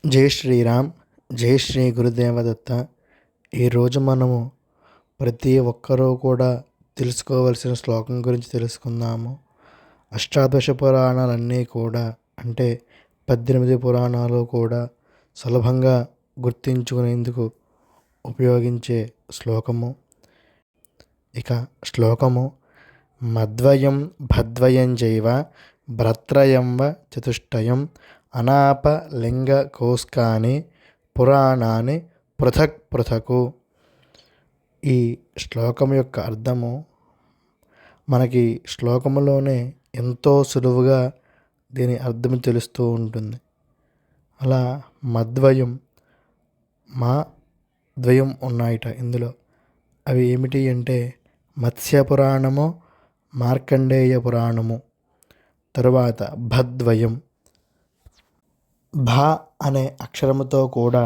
జై శ్రీరామ్. జై శ్రీ గురుదేవదత్త. ఈరోజు మనము ప్రతి ఒక్కరూ కూడా తెలుసుకోవలసిన శ్లోకం గురించి తెలుసుకుందాము. అష్టాదశ పురాణాలన్నీ కూడా అంటే 18 పురాణాలు కూడా సులభంగా గుర్తించుకునేందుకు ఉపయోగించే శ్లోకము. ఇక శ్లోకము: మద్వయం భద్వయం చైవ భ్రత్రయం వ చతుష్టయం అనాపలింగ కోస్కాని పురాణాని పృథక్ పృథకు. ఈ శ్లోకం యొక్క అర్థము మనకి శ్లోకములోనే ఎంతో సులువుగా దీని అర్థం తెలుస్తూ ఉంటుంది. అలా మద్వయం, మా ద్వయం ఉన్నాయిట ఇందులో. అవి ఏమిటి అంటే మత్స్య పురాణము, మార్కండేయ పురాణము. తరువాత భద్వయం, భ అనే అక్షరముతో కూడా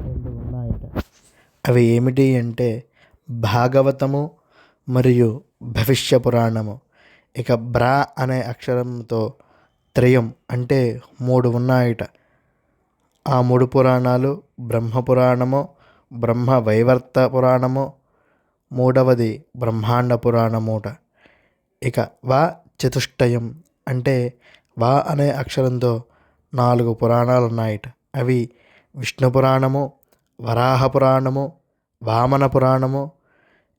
2 ఉన్నాయట. అవి ఏమిటి అంటే భాగవతము మరియు భవిష్య పురాణము. ఇక బ్ర అనే అక్షరంతో త్రయం అంటే 3 ఉన్నాయట. ఆ 3 పురాణాలు బ్రహ్మ పురాణము, బ్రహ్మ వైవర్త పురాణము, మూడవది బ్రహ్మాండ పురాణముట. ఇక వ చతుష్టయం అంటే వా అనే అక్షరంతో 4 పురాణాలు ఉన్నాయట. అవి విష్ణు పురాణము, వరాహ పురాణము, వామన పురాణము,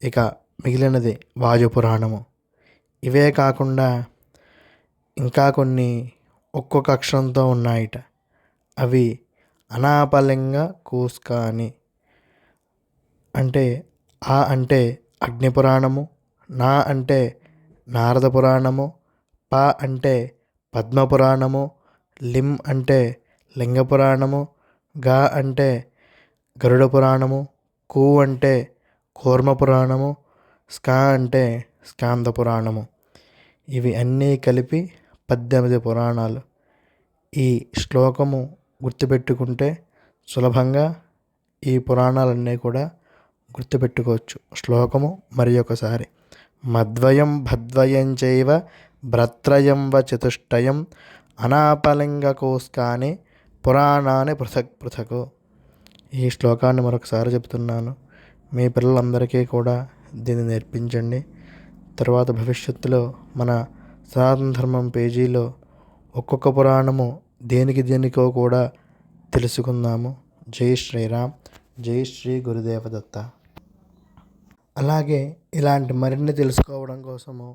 ఇక మిగిలినది వాయు పురాణము. ఇవే కాకుండా ఇంకా కొన్ని ఒక్కొక్క అక్షరంతో ఉన్నాయట. అవి అనాపలింగ కూస్కాని అంటే ఆ అంటే అగ్ని పురాణము, నా అంటే నారద పురాణము, ప అంటే పద్మ పురాణము, లిం అంటే లింగ పురాణము, గా అంటే గరుడ పురాణము, కు అంటే కూర్మ పురాణము, స్కా అంటే స్కాంద పురాణము. ఇవి అన్నీ కలిపి 18 పురాణాలు. ఈ శ్లోకము గుర్తుపెట్టుకుంటే సులభంగా ఈ పురాణాలన్నీ కూడా గుర్తుపెట్టుకోవచ్చు. శ్లోకము మరి ఒకసారి: మద్వయం భద్వయం చైవ భ్రత్రయం వ చతుష్టయం అనాపలింగ కోస్కాని పురాణాన్ని పృథక్ పృథకు. ఈ శ్లోకాన్ని మరొకసారి చెప్తున్నాను. మీ పిల్లలందరికీ కూడా దీన్ని నేర్పించండి. తర్వాత భవిష్యత్తులో మన సనాతన ధర్మం పేజీలో ఒక్కొక్క పురాణము దేనికో కూడా తెలుసుకుందాము. జై శ్రీరామ్. జై శ్రీ గురుదేవదత్త. అలాగే ఇలాంటి మరిన్ని తెలుసుకోవడం కోసము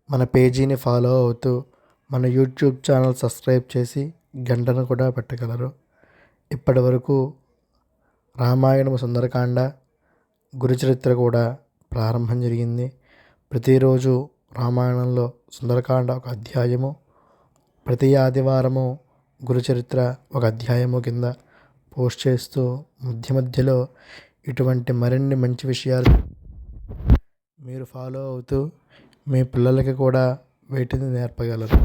మన పేజీని ఫాలో అవుతూ మన యూట్యూబ్ ఛానల్ సబ్స్క్రైబ్ చేసి గంటను కూడా పెట్టగలరు. ఇప్పటి వరకు రామాయణము సుందరకాండ, గురుచరిత్ర కూడా ప్రారంభం జరిగింది. ప్రతిరోజు రామాయణంలో సుందరకాండ ఒక అధ్యాయము, ప్రతి ఆదివారము గురుచరిత్ర ఒక అధ్యాయము కింద పోస్ట్ చేస్తూ మధ్యలో ఇటువంటి మరిన్ని మంచి విషయాలు మీరు ఫాలో అవుతూ మీ పిల్లలకి కూడా వీటిని నేర్పగలరు.